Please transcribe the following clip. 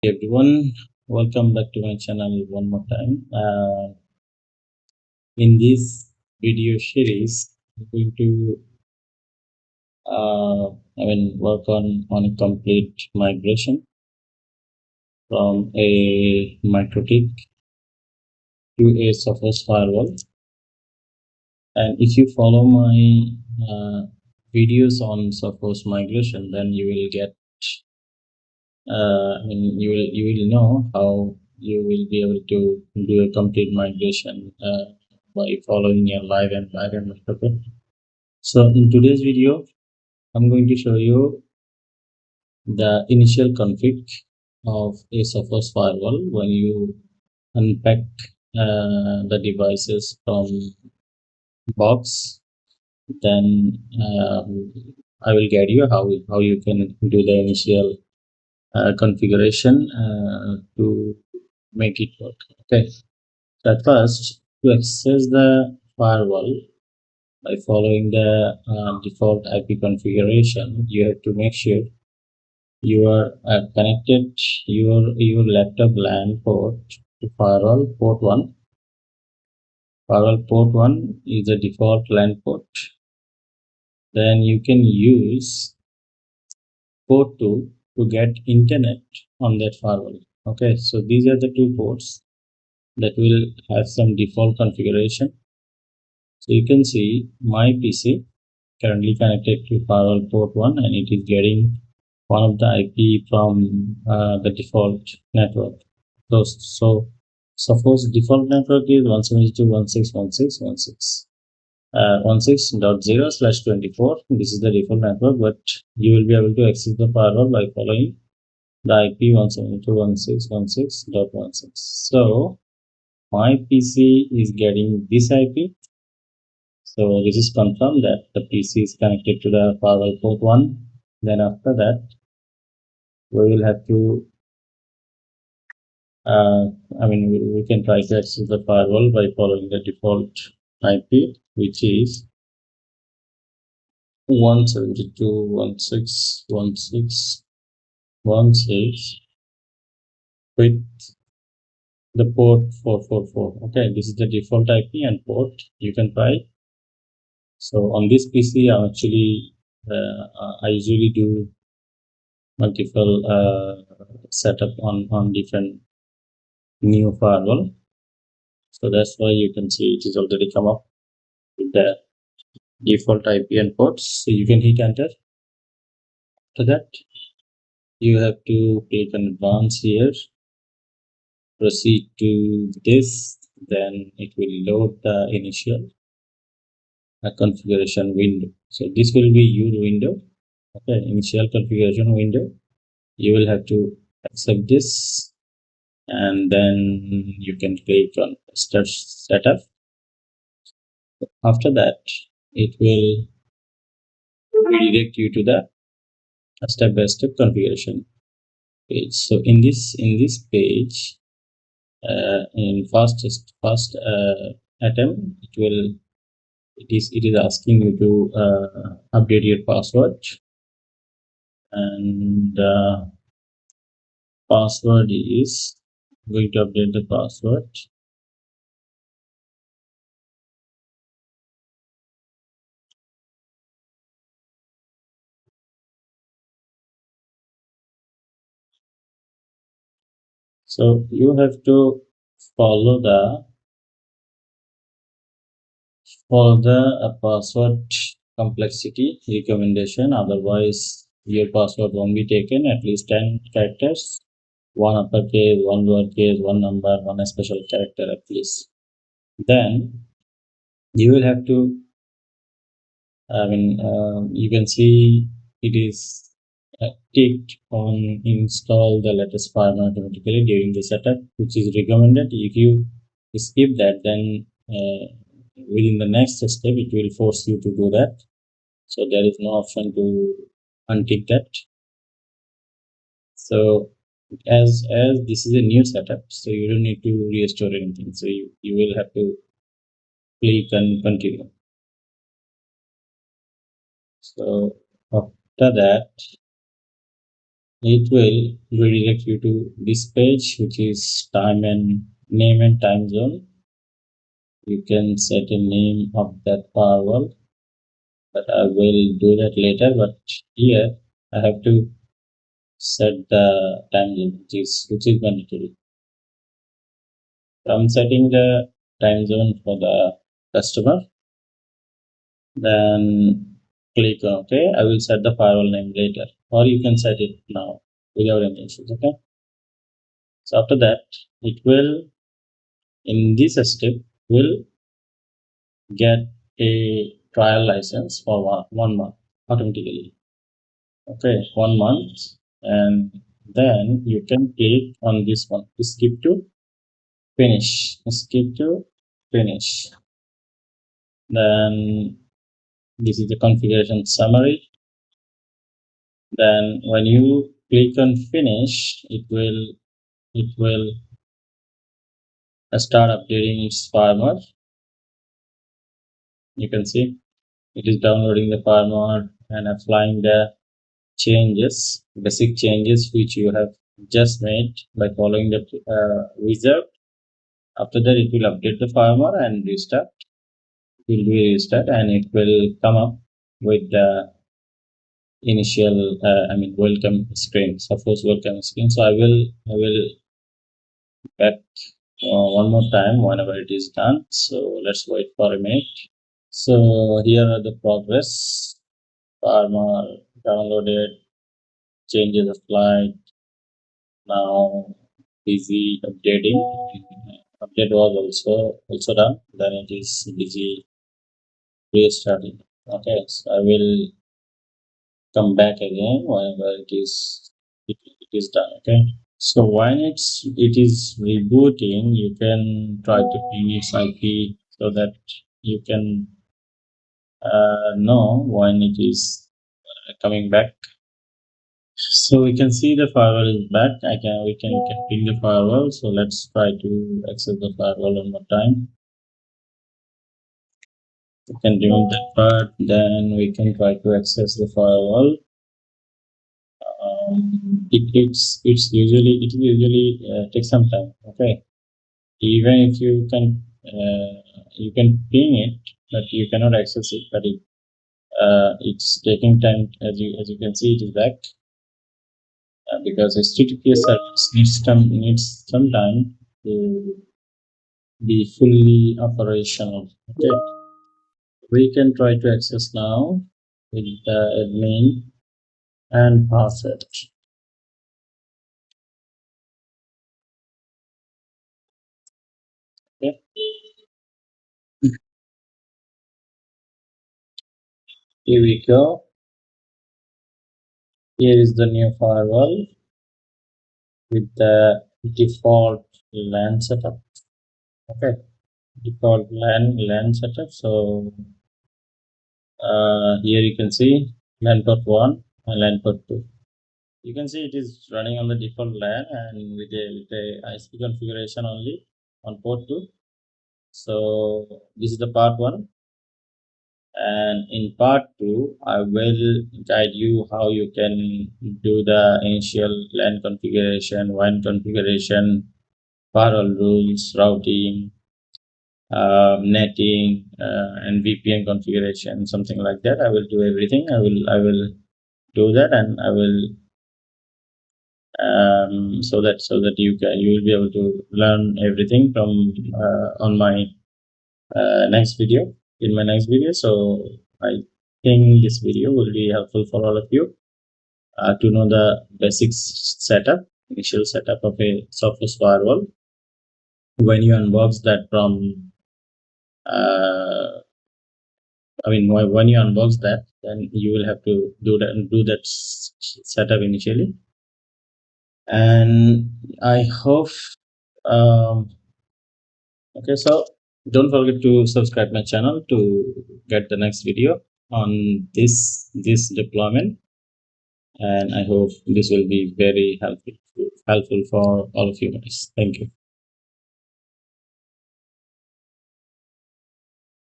Hey everyone, welcome back to my channel one more time. In this video series, I'm going to work on a complete migration from a MikroTik to a Sophos Firewall. And if you follow my videos on Sophos migration, then you will get you will know how you will be able to do a complete migration by following a live environment. Okay, so in today's video I'm going to show you the initial config of a Sophos firewall when you unpack the devices from box. Then I will guide you how you can do the initial configuration to make it work. Okay, so at first, to access the firewall by following the default IP configuration, you have to make sure you are connected your laptop LAN port to firewall port 1. Firewall port 1 is the default LAN port. Then you can use port 2 to get internet on that firewall. Okay, so these are the two ports that will have some default configuration. So you can see my PC currently connected to firewall port 1 and it is getting one of the IP from the default network. So suppose default network is 172.168.1.6.1.6. 16.0/24. This is the default network, but you will be able to access the firewall by following the IP 172.168.1.6.1.6. So my PC is getting this IP. So this is confirmed that the PC is connected to the firewall port 1. Then after that, we will have to, we can try to access the firewall by following the default IP, which is 172.168.1.6.1.6 with the port 444. Okay, this is the default IP and port you can try. So on this PC, I usually do multiple setup on different new firewall. So that's why you can see it is already come up with the default IP and ports. So you can hit enter. After that, you have to click on advance here, proceed to this, then it will load the initial configuration window. So this will be your window. Okay, initial configuration window. You will have to accept this and then you can click on start setup. After that, it will redirect you to the step-by-step configuration page. So in this page, in first attempt, it is asking you to update your password, and password is going to update the password. So you have to follow the password complexity recommendation. Otherwise, your password won't be taken. At least 10 characters, one uppercase, one lowercase, one number, one special character at least. Then you will have to. You can see it is ticked on install the latest firmware automatically during the setup, which is recommended. If you skip that, then within the next step, it will force you to do that. So there is no option to untick that. So as this is a new setup, so you don't need to restore anything. So you will have to click and continue. So after that, It will redirect you to this page, which is time and name and time zone. You can set a name of that firewall, but I will do that later. But here I have to set the time zone, which is mandatory. So I'm setting the time zone for the customer. Then click on OK. I will set the firewall name later, or you can set it now without any issues. Okay. So after that, it will in this step will get a trial license for one month automatically. Okay, 1 month, and then you can click on this one. Skip to finish. Skip to finish. Then this is the configuration summary. Then when you click on finish, it will start updating its firmware. You can see it is downloading the firmware and applying the changes, basic changes which you have just made by following the wizard. After that, it will update the firmware and restart. It will be restart and it will come up with the initial, welcome screen, suppose welcome screen. So I will back one more time whenever it is done. So let's wait for a minute. So here are the progress. Firmware downloaded, changes applied. Now busy updating. Update was also done. Then it is busy restarting. Okay, so I will come back again whenever it is done. Okay. So when it is rebooting, you can try to ping its IP so that you can know when it is coming back. So we can see the firewall is back. We can ping the firewall. So let's try to access the firewall one more time. We can remove that part. Then we can try to access the firewall. It usually takes some time. Okay, even if you can ping it, but you cannot access it. But it's taking time. As you can see, it is back because HTTPS service needs some time to be fully operational. Okay, we can try to access now with the admin and password. Okay, here we go. Here is the new firewall with the default LAN setup. Okay, default LAN setup. So here you can see LAN port 1 and LAN port 2. You can see it is running on the default LAN and with a ISP configuration only on port 2. So this is the part 1, and in part 2 I will guide you how you can do the initial LAN configuration, WAN configuration, firewall rules, routing, netting, and VPN configuration, something like that. I will do everything. I will do that, and I will so that you will be able to learn everything from on my next video in my next video. So I think this video will be helpful for all of you to know the basics setup, initial setup of a Sophos firewall. When you unbox that from when you unbox that, then you will have to do that setup initially. And I hope. Um, okay, so don't forget to subscribe my channel to get the next video on this deployment. And I hope this will be very helpful for all of you guys. Thank you.